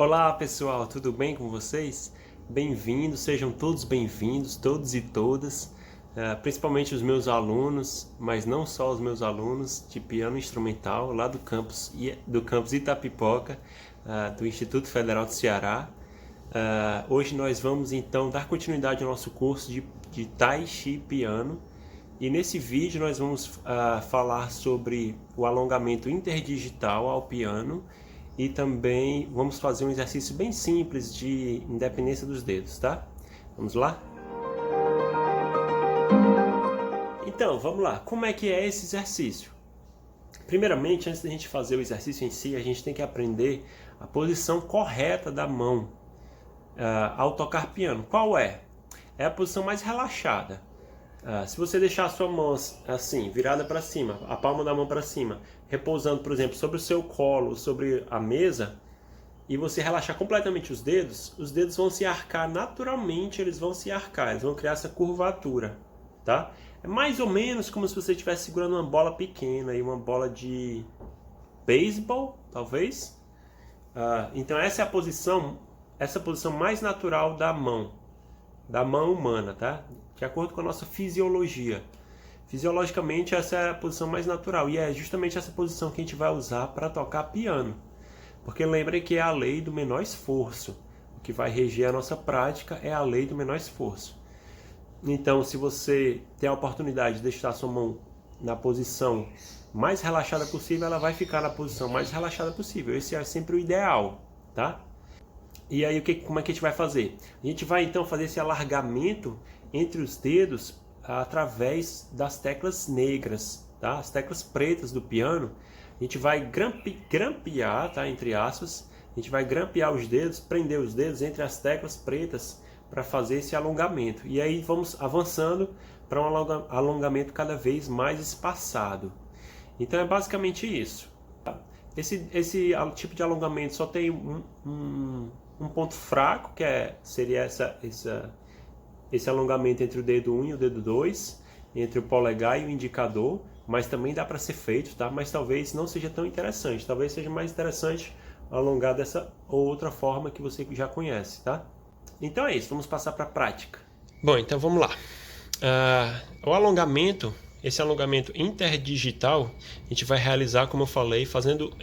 Olá pessoal, tudo bem com vocês? Bem-vindos, sejam todos bem-vindos, todos e todas, principalmente os meus alunos, mas não só os meus alunos de piano instrumental lá do campus Itapipoca, do Instituto Federal do Ceará. Hoje nós vamos então dar continuidade ao nosso curso de Tai Chi Piano. E nesse vídeo nós vamos falar sobre o alongamento interdigital ao piano e também vamos fazer um exercício bem simples de independência dos dedos, tá? Vamos lá? Então, vamos lá. Como é que é esse exercício? Primeiramente, antes da gente fazer o exercício em si, a gente tem que aprender a posição correta da mão ao tocar piano. Qual é? É a posição mais relaxada. Se você deixar a sua mão assim, virada para cima, a palma da mão para cima, repousando, por exemplo, sobre o seu colo, sobre a mesa, e você relaxar completamente os dedos vão se arcar naturalmente, eles vão criar essa curvatura, tá? É mais ou menos como se você estivesse segurando uma bola pequena, uma bola de beisebol, talvez. Então essa é essa posição mais natural da mão humana, tá? De acordo com a nossa fisiologia. Fisiologicamente, essa é a posição mais natural. E é justamente essa posição que a gente vai usar para tocar piano. Porque lembrem que é a lei do menor esforço. O que vai reger a nossa prática é a lei do menor esforço. Então, se você tem a oportunidade de deixar a sua mão na posição mais relaxada possível, ela vai ficar na posição mais relaxada possível. Esse é sempre o ideal, tá? E aí, como é que a gente vai fazer? A gente vai então fazer esse alargamento entre os dedos através das teclas negras, tá? As teclas pretas do piano. A gente vai grampear, tá? Entre aspas. A gente vai grampear os dedos, prender os dedos entre as teclas pretas para fazer esse alongamento. E aí vamos avançando para um alongamento cada vez mais espaçado. Então é basicamente isso. Tá? Esse tipo de alongamento só tem um ponto fraco, que seria esse alongamento entre o dedo 1 e o dedo 2, entre o polegar e o indicador, mas também dá para ser feito, tá? Mas talvez não seja tão interessante, talvez seja mais interessante alongar dessa outra forma que você já conhece, tá? Então é isso, vamos passar para a prática. Bom, então vamos lá. Esse alongamento interdigital, a gente vai realizar, como eu falei, fazendo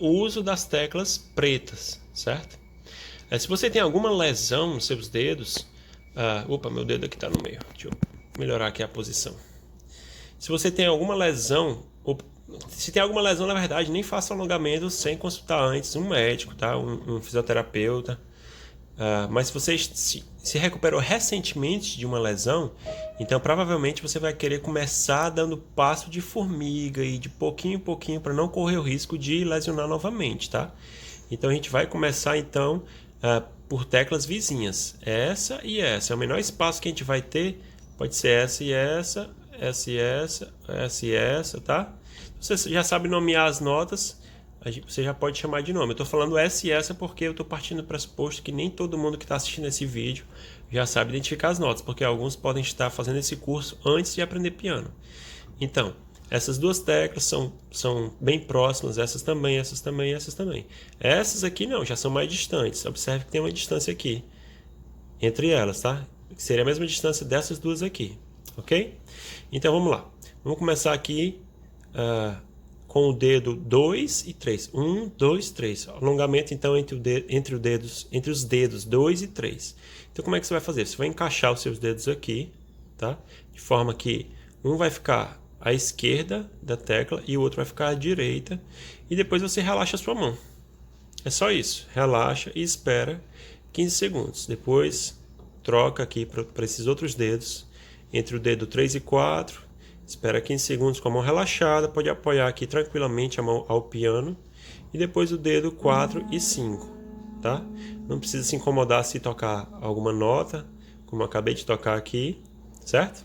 o uso das teclas pretas, certo? Se você tem alguma lesão nos seus dedos... meu dedo aqui está no meio. Deixa eu melhorar aqui a posição. Se você tem alguma lesão... Se tem alguma lesão, na verdade, nem faça alongamento sem consultar antes um médico, tá? Um fisioterapeuta. Mas se você se recuperou recentemente de uma lesão, então provavelmente você vai querer começar dando passo de formiga e de pouquinho em pouquinho para não correr o risco de lesionar novamente, tá? Então a gente vai começar então por teclas vizinhas, essa e essa. É o menor espaço que a gente vai ter, pode ser essa e essa, essa e essa, essa e essa, tá? Você já sabe nomear as notas, você já pode chamar de nome. Eu estou falando essa e essa porque eu estou partindo do pressuposto que nem todo mundo que está assistindo esse vídeo já sabe identificar as notas, porque alguns podem estar fazendo esse curso antes de aprender piano. Então, essas duas teclas são bem próximas, essas também, essas também, essas também. Essas aqui não, já são mais distantes. Observe que tem uma distância aqui entre elas, tá? Seria a mesma distância dessas duas aqui, ok? Então vamos lá. Vamos começar aqui com o dedo 2 e 3. 1, 2, 3. Alongamento então entre os dedos 2 e 3. Então como é que você vai fazer? Você vai encaixar os seus dedos aqui, tá? De forma que um vai ficar à esquerda da tecla e o outro vai ficar à direita. E depois você relaxa a sua mão. É só isso. Relaxa e espera 15 segundos. Depois troca aqui para esses outros dedos. Entre o dedo 3 e 4. Espera 15 segundos com a mão relaxada. Pode apoiar aqui tranquilamente a mão ao piano. E depois o dedo 4 e 5. Tá? Não precisa se incomodar se tocar alguma nota, como eu acabei de tocar aqui. Certo?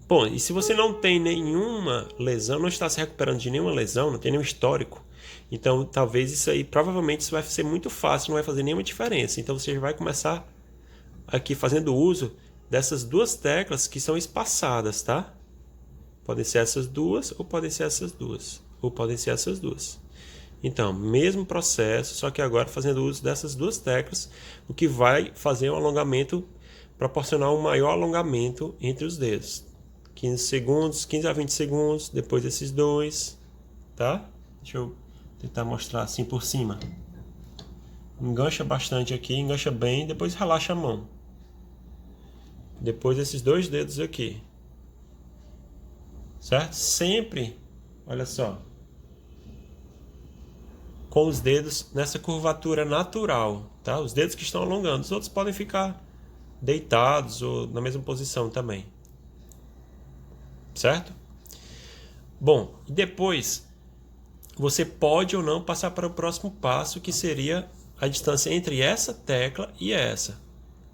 Bom, e se você não tem nenhuma lesão, não está se recuperando de nenhuma lesão, não tem nenhum histórico, então talvez isso aí, provavelmente isso vai ser muito fácil, não vai fazer nenhuma diferença. Então você já vai começar aqui fazendo uso dessas duas teclas que são espaçadas, tá? Podem ser essas duas, ou podem ser essas duas, ou podem ser essas duas. Então, mesmo processo, só que agora fazendo uso dessas duas teclas, o que vai fazer um alongamento, proporcionar um maior alongamento entre os dedos. 15 segundos, 15 a 20 segundos, depois desses dois, tá? Deixa eu tentar mostrar assim por cima. Engancha bastante aqui, engancha bem, depois relaxa a mão. Depois desses dois dedos aqui. Certo? Sempre, olha só, com os dedos nessa curvatura natural, tá? Os dedos que estão alongando, os outros podem ficar deitados ou na mesma posição também. Certo? Bom, e depois você pode ou não passar para o próximo passo, que seria a distância entre essa tecla e essa.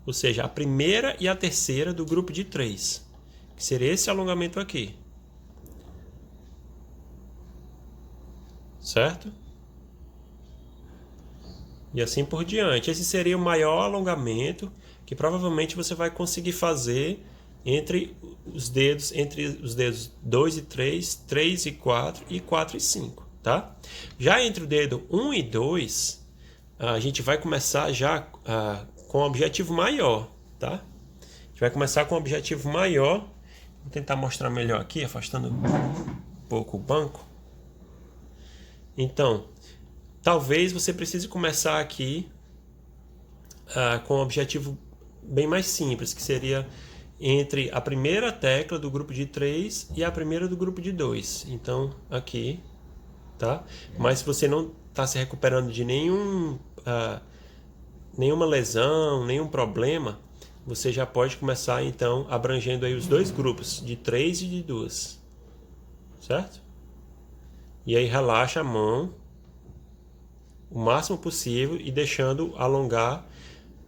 Ou seja, a primeira e a terceira do grupo de 3, que seria esse alongamento aqui. Certo? E assim por diante. Esse seria o maior alongamento que provavelmente você vai conseguir fazer entre os dedos 2 e 3, 3 e 4 e 4 e 5, tá? Já entre o dedo 1 e 2, a gente vai começar já com um objetivo maior, tá? A gente vai começar com um objetivo maior. Vou tentar mostrar melhor aqui, afastando um pouco o banco. Então, talvez você precise começar aqui com um objetivo bem mais simples, que seria entre a primeira tecla do grupo de 3 e a primeira do grupo de 2. Então, aqui, tá? Mas se você não está se recuperando de nenhuma lesão, nenhum problema, você já pode começar, então, abrangendo aí os dois grupos, de 3 e de 2. Certo? E aí relaxa a mão o máximo possível e deixando alongar,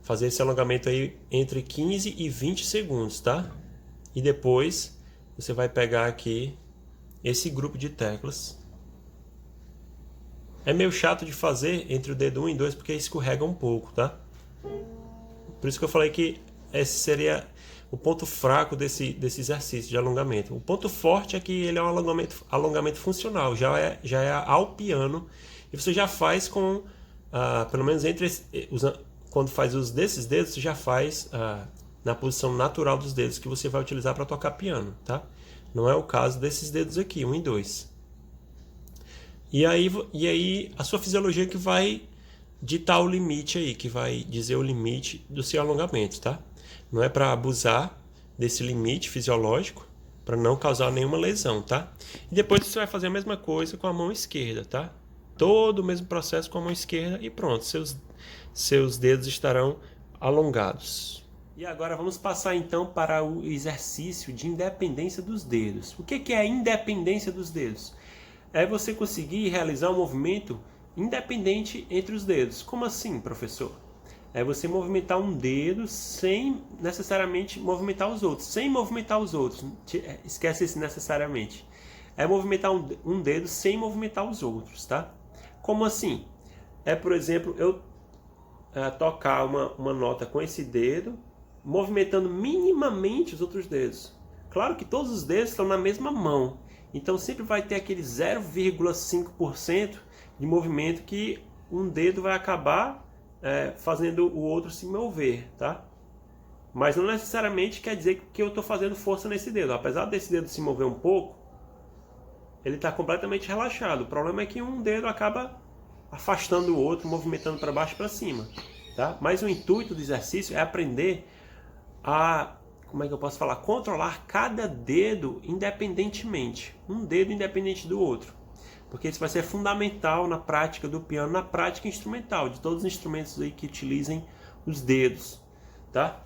fazer esse alongamento aí entre 15 e 20 segundos, tá? E depois você vai pegar aqui esse grupo de teclas. É meio chato de fazer entre o dedo 1 e 2 porque escorrega um pouco, tá? Por isso que eu falei que esse seria o ponto fraco desse exercício de alongamento. O ponto forte é que ele é um alongamento funcional, já é ao piano, e você já faz com, pelo menos quando faz uso desses dedos, você já faz na posição natural dos dedos que você vai utilizar para tocar piano, tá? Não é o caso desses dedos aqui, 1 e 2. E aí a sua fisiologia que vai ditar o limite aí, que vai dizer o limite do seu alongamento, tá? Não é para abusar desse limite fisiológico, para não causar nenhuma lesão, tá? E depois você vai fazer a mesma coisa com a mão esquerda, tá? Todo o mesmo processo com a mão esquerda e pronto, seus dedos estarão alongados. E agora vamos passar então para o exercício de independência dos dedos. O que é a independência dos dedos? É você conseguir realizar um movimento independente entre os dedos. Como assim, professor? É você movimentar um dedo sem necessariamente movimentar os outros. Sem movimentar os outros. Esquece esse necessariamente. É movimentar um dedo sem movimentar os outros, tá? Como assim? É, por exemplo, eu tocar uma nota com esse dedo, movimentando minimamente os outros dedos. Claro que todos os dedos estão na mesma mão. Então sempre vai ter aquele 0,5% de movimento que um dedo vai acabar fazendo o outro se mover, tá? Mas não necessariamente quer dizer que eu estou fazendo força nesse dedo. Apesar desse dedo se mover um pouco, ele está completamente relaxado. O problema é que um dedo acaba afastando o outro, movimentando para baixo e para cima, tá? Mas o intuito do exercício é aprender a, como é que eu posso falar, controlar cada dedo independentemente, um dedo independente do outro. Porque isso vai ser fundamental na prática do piano, na prática instrumental, de todos os instrumentos aí que utilizem os dedos, tá?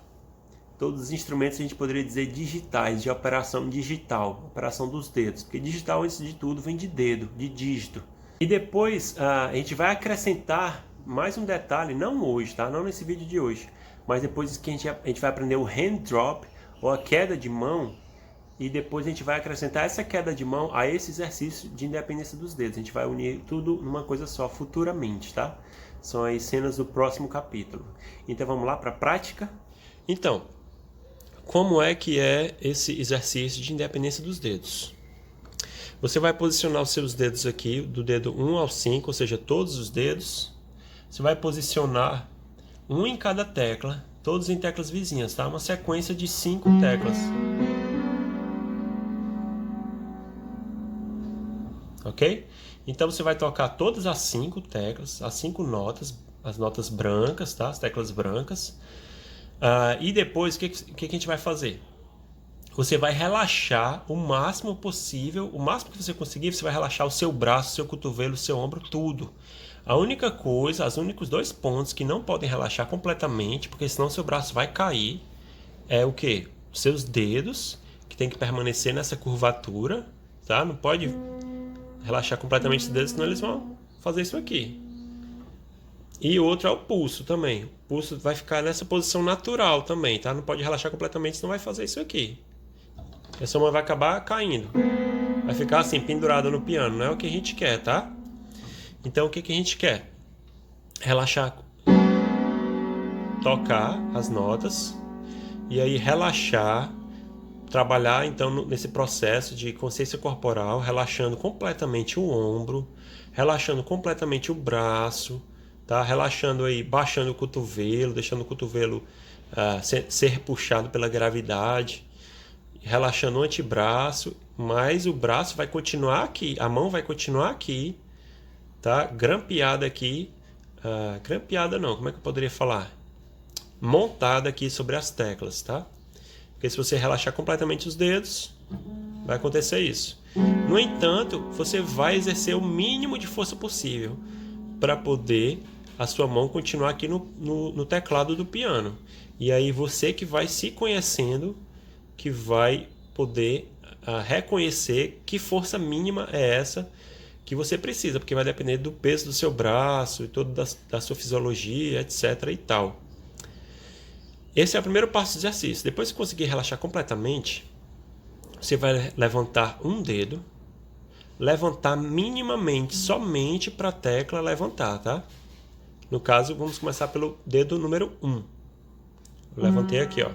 Todos os instrumentos a gente poderia dizer digitais, de operação digital, operação dos dedos. Porque digital, antes de tudo, vem de dedo, de dígito. E depois a gente vai acrescentar mais um detalhe, não hoje, tá? Não nesse vídeo de hoje, mas depois que a gente vai aprender o hand drop, ou a queda de mão, e depois a gente vai acrescentar essa queda de mão a esse exercício de independência dos dedos. A gente vai unir tudo numa coisa só, futuramente, tá? São as cenas do próximo capítulo. Então vamos lá para a prática? Então, como é que é esse exercício de independência dos dedos? Você vai posicionar os seus dedos aqui, do dedo 1 ao 5, ou seja, todos os dedos. Você vai posicionar um em cada tecla, todos em teclas vizinhas, tá? Uma sequência de 5 teclas. Ok? Então você vai tocar todas as 5 teclas, as 5 notas, as notas brancas, tá? As teclas brancas. E depois, o que a gente vai fazer? Você vai relaxar o máximo possível, o máximo que você conseguir, você vai relaxar o seu braço, o seu cotovelo, o seu ombro, tudo. A única coisa, os únicos 2 pontos que não podem relaxar completamente, porque senão seu braço vai cair, é o quê? Os seus dedos, que tem que permanecer nessa curvatura, tá? Não pode relaxar completamente os dedos, senão eles vão fazer isso aqui. E outro é o pulso também. O pulso vai ficar nessa posição natural também, tá? Não pode relaxar completamente, senão vai fazer isso aqui. Essa mão vai acabar caindo. Vai ficar assim, pendurada no piano. Não é o que a gente quer, tá? Então, o que a gente quer? Relaxar. Tocar as notas. E aí, relaxar. Trabalhar, então, nesse processo de consciência corporal. Relaxando completamente o ombro. Relaxando completamente o braço. Tá? Relaxando aí, baixando o cotovelo. Deixando o cotovelo ser puxado pela gravidade. Relaxando o antebraço, mas o braço vai continuar aqui, a mão vai continuar aqui, tá? Grampeada aqui, grampeada não, como é que eu poderia falar? Montada aqui sobre as teclas, tá? Porque se você relaxar completamente os dedos, vai acontecer isso. No entanto, você vai exercer o mínimo de força possível para poder a sua mão continuar aqui no teclado do piano. E aí você que vai se conhecendo, que vai poder reconhecer que força mínima é essa que você precisa, porque vai depender do peso do seu braço e toda da sua fisiologia, etc. e tal. Esse é o primeiro passo do exercício. Depois que conseguir relaxar completamente, você vai levantar um dedo, levantar minimamente, somente para a tecla levantar, tá? No caso, vamos começar pelo dedo número 1. Eu levantei aqui, ó.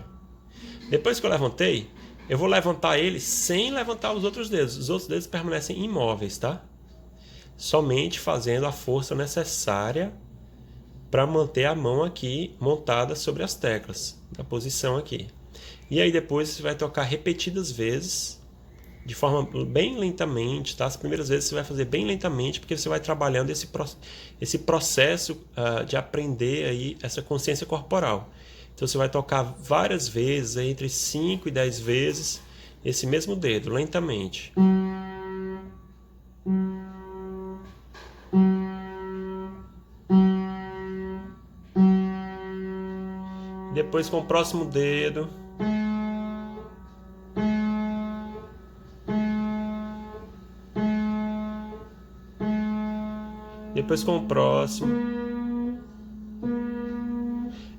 Depois que eu levantei, eu vou levantar ele sem levantar os outros dedos. Os outros dedos permanecem imóveis, tá? Somente fazendo a força necessária para manter a mão aqui montada sobre as teclas, na posição aqui. E aí depois você vai tocar repetidas vezes, de forma bem lentamente, tá? As primeiras vezes você vai fazer bem lentamente, porque você vai trabalhando esse processo de aprender aí essa consciência corporal. Então você vai tocar várias vezes, entre 5 e 10 vezes, esse mesmo dedo, lentamente. Depois com o próximo dedo. Depois com o próximo.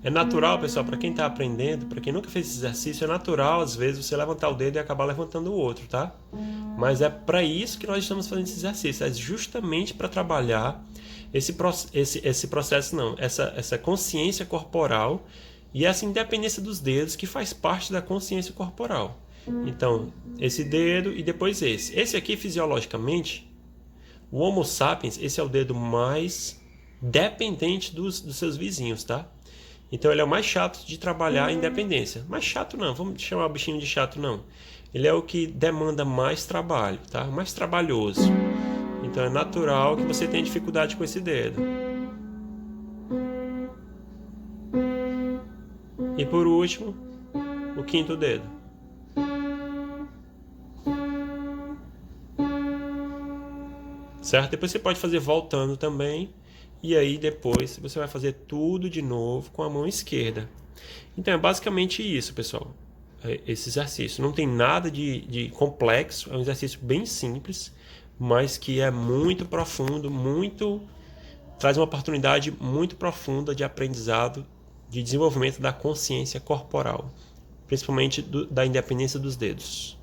É natural, pessoal, para quem está aprendendo, para quem nunca fez esse exercício, é natural, às vezes, você levantar o dedo e acabar levantando o outro, tá? Mas é para isso que nós estamos fazendo esse exercício, é justamente para trabalhar esse processo, não, essa consciência corporal e essa independência dos dedos que faz parte da consciência corporal. Então, esse dedo e depois esse. Esse aqui, fisiologicamente, o Homo sapiens, esse é o dedo mais dependente dos seus vizinhos, tá? Então ele é o mais chato de trabalhar a independência. Mais chato não, vamos chamar o bichinho de chato não. Ele é o que demanda mais trabalho, tá? Mais trabalhoso. Então é natural que você tenha dificuldade com esse dedo. E por último, o quinto dedo. Certo? Depois você pode fazer voltando também. E aí depois você vai fazer tudo de novo com a mão esquerda. Então é basicamente isso, pessoal. Esse exercício. Não tem nada de complexo. É um exercício bem simples, mas que é muito profundo, traz uma oportunidade muito profunda de aprendizado, de desenvolvimento da consciência corporal. Principalmente da independência dos dedos.